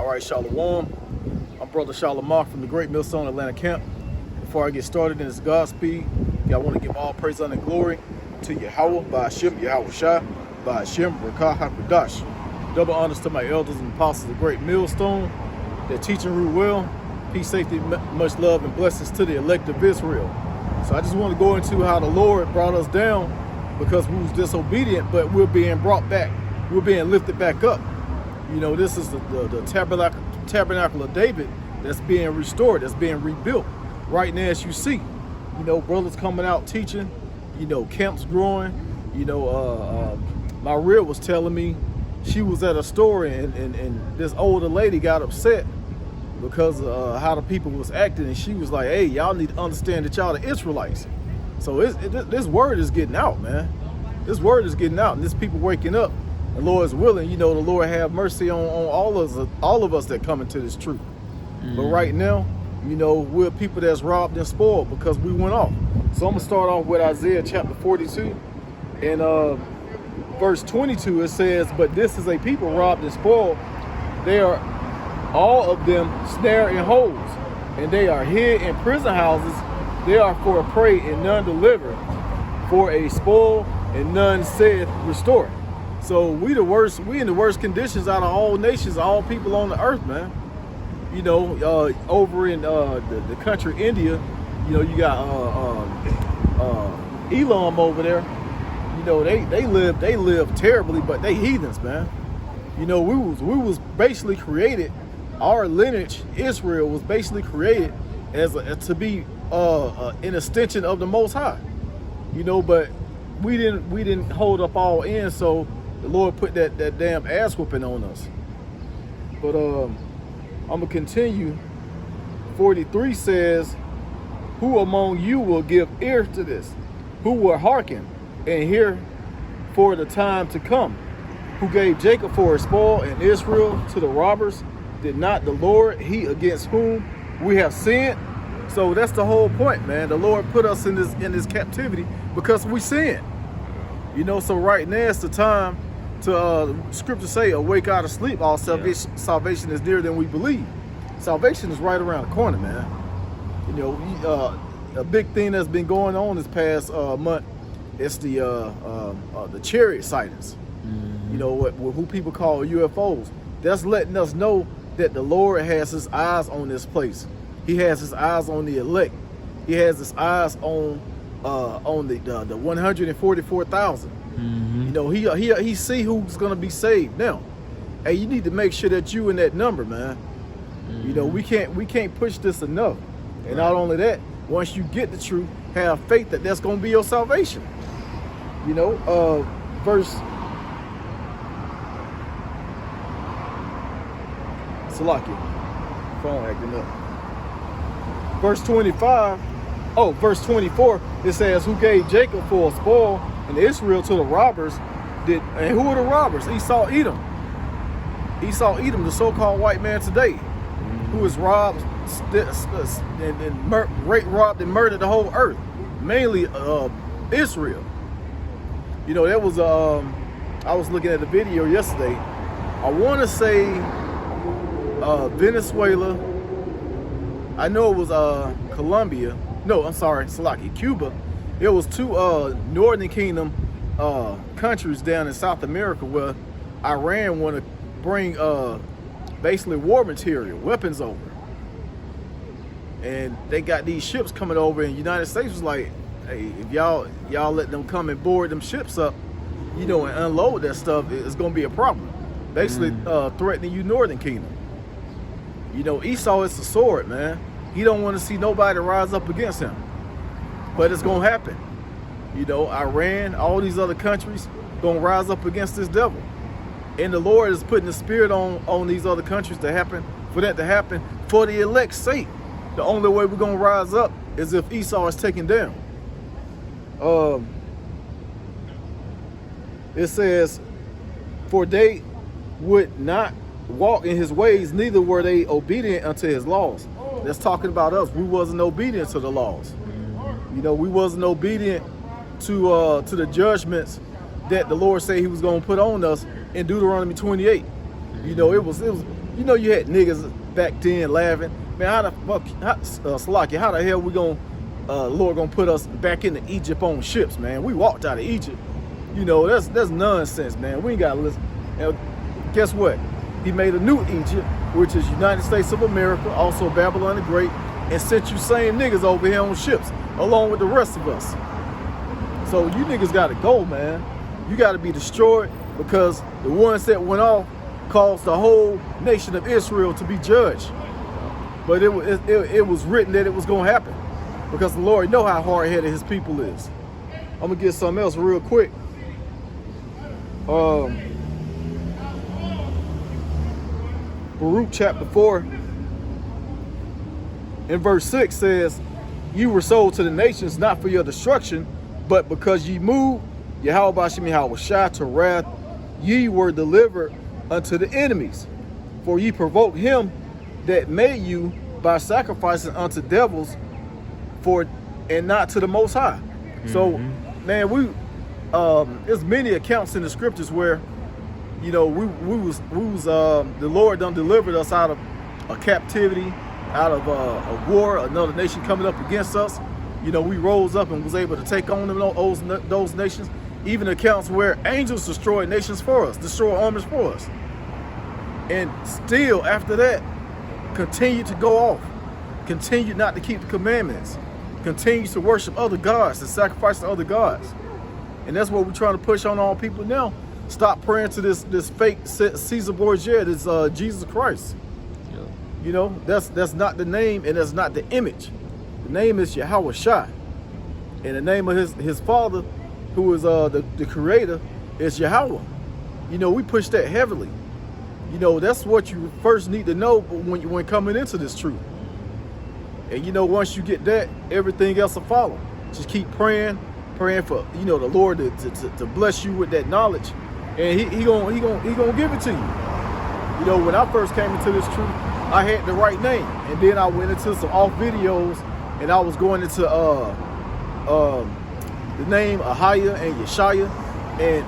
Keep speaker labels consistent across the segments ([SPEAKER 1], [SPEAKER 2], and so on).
[SPEAKER 1] All right, Shalom. I'm Brother Shalamar from the Great Millstone Atlanta Camp. Before I get started in this Godspeed, I want to give all praise, honor, and glory to Yahweh, Ba'ashem, Yahweh Shai, Ba'ashem, Rakah HaKadosh. Double honors to my elders and apostles of the Great Millstone. They're teaching real well. Peace, safety, much love, and blessings to the elect of Israel. So I just want to go into how the Lord brought us down because we was disobedient, but we're being brought back. We're being lifted back up. You know, this is the tabernacle of David that's being restored, that's being rebuilt. Right now, as you see, you know, brothers coming out teaching, you know, camps growing. You know, my real was telling me she was at a store and this older lady got upset because of how the people was acting, and she was like, hey, y'all need to understand that y'all the Israelites. So this word is getting out, man. This word is getting out, and this people waking up. The Lord is willing, you know, the Lord have mercy on all of us that come into this truth. But right now, you know, we're people that's robbed and spoiled because we went off. So I'm gonna start off with Isaiah chapter 42 and verse 22. It says, but this is a people robbed and spoiled. They are all of them snared in holes, and they are hid in prison houses. They are for a prey and none deliver, for a spoil and none saith restore. So we in the worst conditions out of all nations, all people on the earth, man. You know, over in the country India, you know, you got Elam over there. You know, they live terribly, but they heathens, man. You know, we was basically created. Our lineage, Israel, was basically created as to be an extension of the Most High. You know, but we didn't hold up all ends, so the Lord put that damn ass whooping on us. But I'm gonna continue. 43 says, who among you will give ear to this? Who will hearken and hear for the time to come? Who gave Jacob for a spoil and Israel to the robbers? Did not the Lord, he against whom we have sinned? So that's the whole point, man. The Lord put us in this captivity because we sinned. You know, so right now it's the time to scripture say, awake out of sleep, all salvation is nearer than we believe. Salvation is right around the corner, man. You know, a big thing that's been going on this past month is the chariot sightings. You know, who people call UFOs. That's letting us know that the Lord has his eyes on this place. He has his eyes on the elect. He has his eyes on the 144,000. You know, he see who's gonna be saved. Now, hey, you need to make sure that you in that number, man. You know, we can't push this enough. And not only that, once you get the truth, have faith that that's gonna be your salvation. You know, verse Salakia, phone acting up. Verse 25. Oh, verse 24. It says, who gave Jacob for a spoil and Israel to the robbers? And who are the robbers? Esau, Edom. Esau, Edom, the so-called white man today, who is robbed and robbed and murdered the whole earth, mainly Israel. You know, that was I was looking at the video yesterday. I want to say Venezuela. I know it was Colombia. No, I'm sorry, Salaki, Cuba. It was two Northern Kingdom countries down in South America where Iran want to bring basically war material, weapons over. And they got these ships coming over, and the United States was like, hey, if y'all let them come and board them ships up, you know, and unload that stuff, it's gonna be a problem. Basically threatening you, Northern Kingdom. You know, Esau is the sword, man. He don't want to see nobody rise up against him. But it's gonna happen. You know, Iran, all these other countries gonna rise up against this devil. And the Lord is putting the spirit on these other countries to happen, for that to happen, for the elect's sake. The only way we're gonna rise up is if Esau is taken down. It says, for they would not walk in his ways, neither were they obedient unto his laws. That's talking about us. We wasn't obedient to the laws. You know, we wasn't obedient to the judgments that the Lord said he was going to put on us in Deuteronomy 28. You know, it was You know you had niggas back then laughing. Man, how the fuck, Salaki, how the hell we Lord gonna put us back into Egypt on ships, man? We walked out of Egypt. You know, that's nonsense, man. We ain't gotta listen. And guess what? He made a new Egypt, which is United States of America, also Babylon the Great, and sent you same niggas over here on ships, along with the rest of us. So you niggas gotta go, man. You gotta be destroyed, because the ones that went off caused the whole nation of Israel to be judged. But it was written that it was gonna happen, because the Lord know how hard-headed his people is. I'm gonna get something else real quick. Baruch chapter 4 and verse 6 says, "You were sold to the nations not for your destruction, but because ye moved Yahweh Bashim Yahweh Shai to wrath, ye were delivered unto the enemies. For ye provoked him that made you by sacrificing unto devils, and not to the Most High." So, man, there's many accounts in the scriptures where, you know, the Lord done delivered us out of a captivity, out of a war, another nation coming up against us. You know, we rose up and was able to take on those nations. Even accounts where angels destroyed nations for us, destroy armies for us. And still, after that, continue to go off. Continue not to keep the commandments. Continue to worship other gods and sacrifice to other gods. And that's what we're trying to push on all people now. Stop praying to this fake Caesar Borgia, this Jesus Christ. Yeah. You know, that's not the name, and that's not the image. The name is Yahweh Shai. And the name of his father, who is the creator, is Yahweh. You know, we push that heavily. You know, that's what you first need to know when coming into this truth. And you know, once you get that, everything else will follow. Just keep praying for, you know, the Lord to bless you with that knowledge, and he gonna give it to you. You know, when I first came into this truth, I had the right name, and then I went into some off videos, and I was going into the name Ahia and Yeshaya, and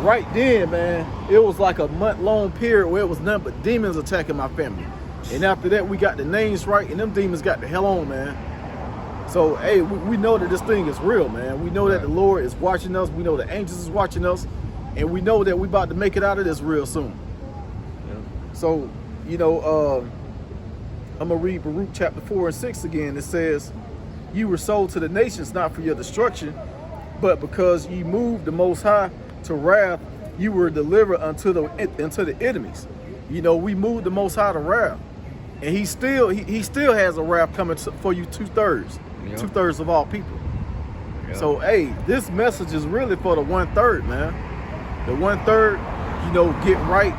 [SPEAKER 1] right then, man, it was like a month-long period where it was nothing but demons attacking my family. And after that, we got the names right, and them demons got the hell on, man. So, hey, we know that this thing is real, man. We know that the Lord is watching us. We know the angels is watching us. And we know that we about to make it out of this real soon. Yeah. So, you know, I'm going to read Baruch chapter 4 and 6 again. It says, "You were sold to the nations not for your destruction, but because ye moved the Most High to wrath, you were delivered unto the enemies." You know, we moved the Most High to wrath. And he still has a wrath coming for you, two-thirds. Yep. Two-thirds of all people. Yep. So, hey, this message is really for the one-third, man. The one-third, you know, get right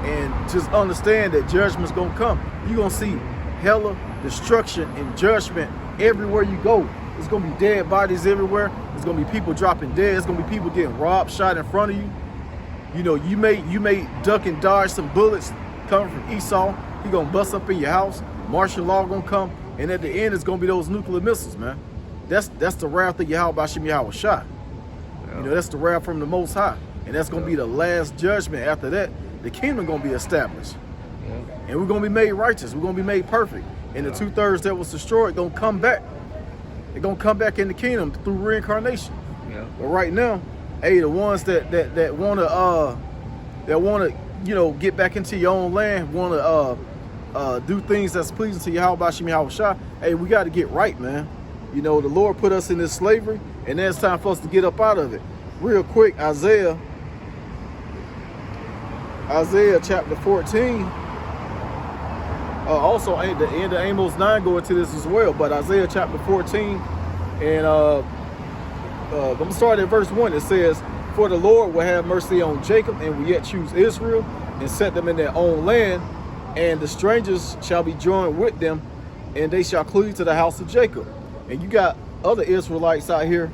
[SPEAKER 1] and just understand that judgment's gonna come. You're gonna see hella destruction and judgment everywhere you go. There's gonna be dead bodies everywhere. There's gonna be people dropping dead. There's gonna be people getting robbed, shot in front of you. You know, you may duck and dodge some bullets coming from Esau. He gonna bust up in your house. Martial law gonna come, and at the end, it's gonna be those nuclear missiles, man. That's the wrath of Yahweh Bashim Yahweh Shai. Yeah. You know, that's the wrath from the Most High, and that's gonna be the last judgment. After that, the kingdom gonna be established, and we're gonna be made righteous. We're gonna be made perfect, and the two-thirds that was destroyed gonna come back. They're gonna come back in the kingdom through reincarnation. Yeah. But right now, hey, the ones that wanna you know, get back into your own land, wanna do things that's pleasing to Yahweh Bashim Yahweh Shai, hey, we got to get right, man. You know, the Lord put us in this slavery, and now it's time for us to get up out of it. Real quick, Isaiah chapter 14. Also, the end of Amos 9 go into this as well, but Isaiah chapter 14, and I'm going to start at verse 1. It says, "For the Lord will have mercy on Jacob, and will yet choose Israel, and set them in their own land. And the strangers shall be joined with them, and they shall cleave to the house of Jacob." And you got other Israelites out here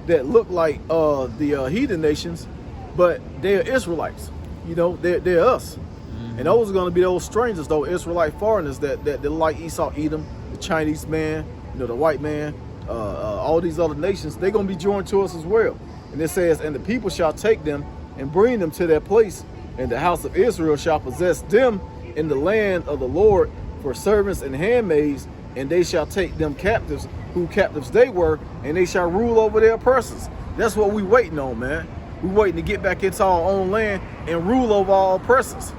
[SPEAKER 1] that look like the heathen nations, but they're Israelites. You know, they're us. Mm-hmm. And those are going to be those strangers, those Israelite foreigners that like Esau, Edom, the Chinese man, you know, the white man, all these other nations. They're going to be joined to us as well. And it says, "And the people shall take them and bring them to their place, and the house of Israel shall possess them in the land of the Lord for servants and handmaids, and they shall take them captives, who captives they were, and they shall rule over their persons. That's what we waiting on, man. We waiting to get back into our own land and rule over our persons,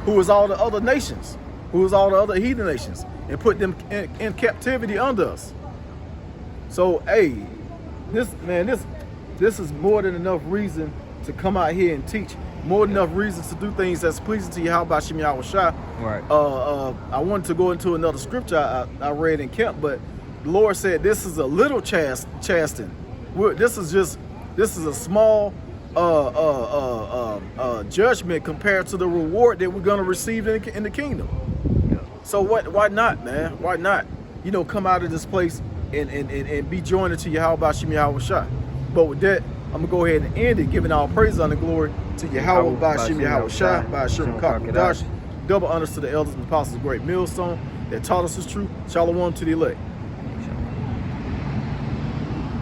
[SPEAKER 1] who is all the other nations, who is all the other heathen nations, and put them in captivity under us. So, hey, this is more than enough reason to come out here and teach. More than enough reasons to do things that's pleasing to Yahweh Bashim Yahweh Shai. Right. I wanted to go into another scripture I read in camp, but the Lord said this is a little chastening. This is a small judgment compared to the reward that we're gonna receive in the kingdom. Yeah. So why not, man? Why not? You know, come out of this place and be joined into Yahweh Bashim Yahweh Shai. But with that, I'm gonna go ahead and end it, giving all praise and glory to Yahweh Bashim Yahweh Shai, by Shem Kakadash. Double honors to the elders and apostles of Great Millstone that taught us this truth. Shalom to the elect.